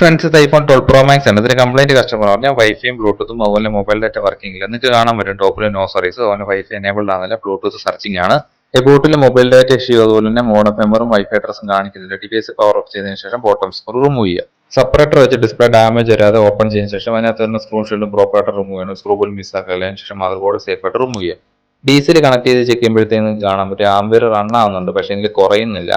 Friends ഇത് iPhone 12 Pro Max ആണ്. ഇതിന് കംപ്ലൈന്റ് കസ്റ്റമർ പറഞ്ഞാൽ വൈഫൈയും ബ്ലൂടൂത്തും അതുപോലെ മൊബൈൽ ഡാറ്റ വർക്കിംഗ് ഇല്ല. നിങ്ങൾക്ക് കാണാൻ പറ്റും ടോപ്പിൽ നോ സർവീസ്, അതുപോലെ വൈഫൈ എനേബിൾഡ് ആണെന്നില്ല, ബ്ലൂടൂത്ത് സെർച്ചിങ് ആണ്. ബോട്ടിൽ മൊബൈൽ ഡാറ്റ ഇഷ്യൂ, അതുപോലെ തന്നെ മോഡം മെമ്പറും വൈഫൈ അഡ്രസ്സും കാണിക്കുന്നില്ല. ഡിവൈസ് പവർ ഓഫ് ചെയ്തതിനു ശേഷം ബോട്ടം സ്ക്രൂ റിമൂവ് ചെയ്യുക. സെപ്പറേറ്റർ വെച്ച് ഡിസ്പ്ലേ ഡാമേജ് വരാതെ ഓപ്പൺ ചെയ്തതിനു ശേഷം അതിനകത്ത് തന്നെ സ്ക്രൂ ഷീൽഡും പ്രോപ്പറായിട്ട് റിമൂവ് ചെയ്യണം. സ്ക്രൂ പോലും മിസ്സാക്കിയതിനു ശേഷം മദർ ബോർഡ് സേഫ് ആയിട്ട് റിമൂവ് ചെയ്യുക. DC കണക്ട് ചെയ്ത് ചെക്ക് ചെയ്യുമ്പോഴത്തേക്കും കാണാൻ പറ്റും ആംബിയർ റൺ ആവുന്നുണ്ട്, പക്ഷേ എനിക്ക് കുറയുന്നില്ല.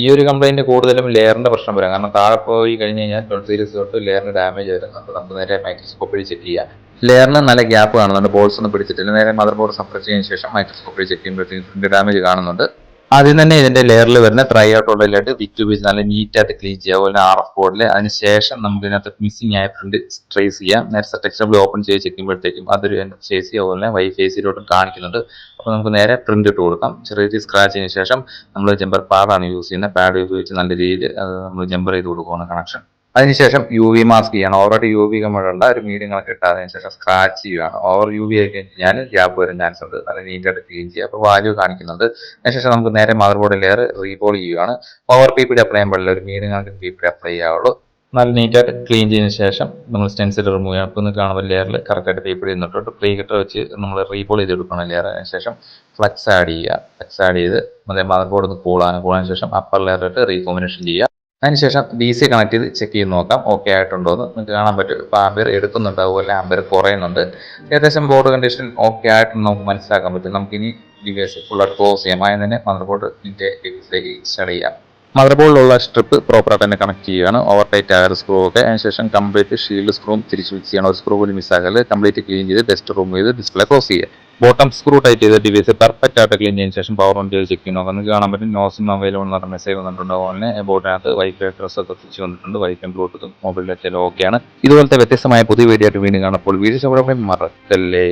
ഈ ഒരു കംപ്ലൈന്റ് കൂടുതലും ലെയറിന്റെ പ്രശ്നം വരാം. കാരണം താഴെ പോയി കഴിഞ്ഞ് കഴിഞ്ഞാൽ 12 സീരീസ് തൊട്ട് ലെയറിന് ഡാമേജ് വരുന്നത്. അപ്പോൾ നമുക്ക് നേരെ മൈക്രോസ്കോപ്പിൽ ചെക്ക് ചെയ്യാം. ലെയറിന് നല്ല ഗ്യാപ്പ് കാണുന്നുണ്ട്, ബോൾസ് ഒന്നും പിടിച്ചിട്ടില്ല. നേരെ മദർ ബോർഡ് സപ്രസ് ചെയ്തതിനു ശേഷം മൈക്രോസ്കോപ്പിൽ ചെക്ക് ചെയ്യുമ്പോഴത്തേക്കും ഡാമേജ് കാണുന്നുണ്ട്. ആദ്യം തന്നെ ഇതിന്റെ ലെയറിൽ വരുന്ന ട്രൈ ഔട്ട് ഉള്ളിലായിട്ട് വിറ്റ് ഉപയോഗിച്ച് നല്ല നീറ്റായിട്ട് ക്ലീൻ ചെയ്യുക. അതുപോലെ RF ബോർഡിൽ അതിനുശേഷം നമുക്ക് ഇതിനകത്ത് മിസ്സിംഗ് ആയ പ്രിന്റ് ട്രേസ് ചെയ്യാം. നേരെ ടെക്സ്റ്റബിൾ ഓപ്പൺ ചെയ്ത് ചെക്ക് ചെയ്യുമ്പോഴത്തേക്കും അതൊരു ചേസി അതുപോലെ വൈഫൈ സീലോട്ടും കാണിക്കുന്നുണ്ട്. അപ്പോൾ നമുക്ക് നേരെ പ്രിന്റ് ഇട്ട് കൊടുക്കാം. ചെറിയ സ്ക്രാച്ചിന് ശേഷം നമ്മൾ ജമ്പർ പാഡാണ് യൂസ് ചെയ്യുന്നത്. പാഡ് ഉപയോഗിച്ച് നല്ല രീതിയിൽ നമ്മൾ ജമ്പർ ചെയ്ത് കൊടുക്കുകയാണ് കണക്ഷൻ. അതിനുശേഷം UV മാസ്ക് ചെയ്യണം. ഓൾറെഡി UV കമ്മഴുള്ള ഒരു മീഡിയം കണക്ക് ഇട്ട് അതിനുശേഷം സ്ക്രാച്ച് ചെയ്യുകയാണ്. ഓവർ UV ആയി കഴിഞ്ഞാൽ ഗ്യാപ്പ് വരാൻ ചാൻസ് ഉണ്ട്. നല്ല നീറ്റായിട്ട് ക്ലീൻ ചെയ്യുക. അപ്പോൾ വാല്യൂ കാണിക്കുന്നുണ്ട്. അതിനുശേഷം നമുക്ക് നേരെ മദർ ബോർഡ് ലെയർ റീബോൾ ചെയ്യുകയാണ്. ഓവർ PPD അപ്ലൈ ചെയ്യാൻ പാടില്ല, ഒരു മീഡിയം കണക്ക് PPD അപ്ലൈ ചെയ്യാവുള്ളൂ. നല്ല നീറ്റായിട്ട് ക്ലീൻ ചെയ്തതിനു ശേഷം നമ്മൾ സ്റ്റെൻസിൽ റിമൂവ് ചെയ്യണം. അപ്പോൾ ഒന്ന് കാണുമ്പോൾ ലെയറിൽ കറക്റ്റായിട്ട് PPD നിന്നിട്ട് പ്രീ കട്ടർ വെച്ച് നമ്മൾ റീബോൾ ചെയ്ത് കൊടുക്കണം ലെയർ. അതിനുശേഷം ഫ്ലക്സ് ആഡ് ചെയ്യുക. ഫ്ലക്സ് ആഡ് ചെയ്ത് മദർ ബോർഡ് ഒന്ന് കൂളാൻ ശേഷം അപ്പർ ലെയറിട്ട് റീകോമ്പിനേഷൻ ചെയ്യുക. അതിനുശേഷം DC കണക്ട് ചെയ്ത് ചെക്ക് ചെയ്ത് നോക്കാം ഓക്കെ ആയിട്ടുണ്ടോ എന്ന്. നിങ്ങൾക്ക് കാണാൻ പറ്റും ഇപ്പോൾ ആംബിയർ എടുക്കുന്നുണ്ട്, അതുപോലെ ആംബിയർ കുറയുന്നുണ്ട്. ഏകദേശം ബോർഡ് കണ്ടീഷൻ ഓക്കെ ആയിട്ടെന്ന് നമുക്ക് മനസ്സിലാക്കാൻ പറ്റും. നമുക്കിനി ഡിവൈസ് ഫുള്ളായിട്ട് ക്ലോസ് ചെയ്യാം. ആദ്യം തന്നെ മദർ ബോർഡ് ഡിവൈസിലേക്ക് ഇൻസ്റ്റാൾ ചെയ്യാം. മദർ ബോർഡിലുള്ള സ്ട്രിപ്പ് പ്രോപ്പറായിട്ട് തന്നെ കണക്ട് ചെയ്യുകയാണ്. ഓവർ ടൈറ്റ് ആയ സ്ക്രൂ ഒക്കെ. അതിനുശേഷം കംപ്ലീറ്റ് ഷീൽഡ് സ്ക്രൂ തിരിച്ച് ഫിക്സ് ചെയ്യണം. ഒരു സ്ക്രൂ പോലും മിസ്സാക്കല്. കംപ്ലീറ്റ് ക്ലീൻ ചെയ്ത് ഡസ്റ്റ് റിമൂവ് ചെയ്ത് ഡിസ്പ്ലേ ക്ലോസ് ചെയ്യുക. ബോട്ടം സ്ക്രൂ ടൈറ്റ് ചെയ്ത ഡിവൈസ് പെർഫെക്റ്റ് ആയിട്ട് ക്ലീൻ ചെയ്തതിനു ശേഷം പവർ ഓൺ ചെയ്ത് ചെക്ക് ചെയ്യണം. നമുക്ക് കാണാൻ പറ്റും നോസിം അവൈലബിൾ എന്ന് പറഞ്ഞ മെസ്സേജ് വന്നിട്ടുണ്ട്. അതുപോലെ ബോർഡിനകത്ത് വൈഫൈ അഡ്രസ് ഒക്കെ തിരിച്ച് വന്നിട്ടുണ്ട്. വൈഫൈ ബ്ലൂടൂത്തും മൊബൈൽ ഡാറ്റയിലും ഓക്കെയാണ്. ഇതുപോലത്തെ വ്യത്യസ്തമായ പുതിയ വീഡിയോ ആയിട്ട് വീണ്ടും കാണുമ്പോൾ വീഡിയോ മറക്കല്ലേ.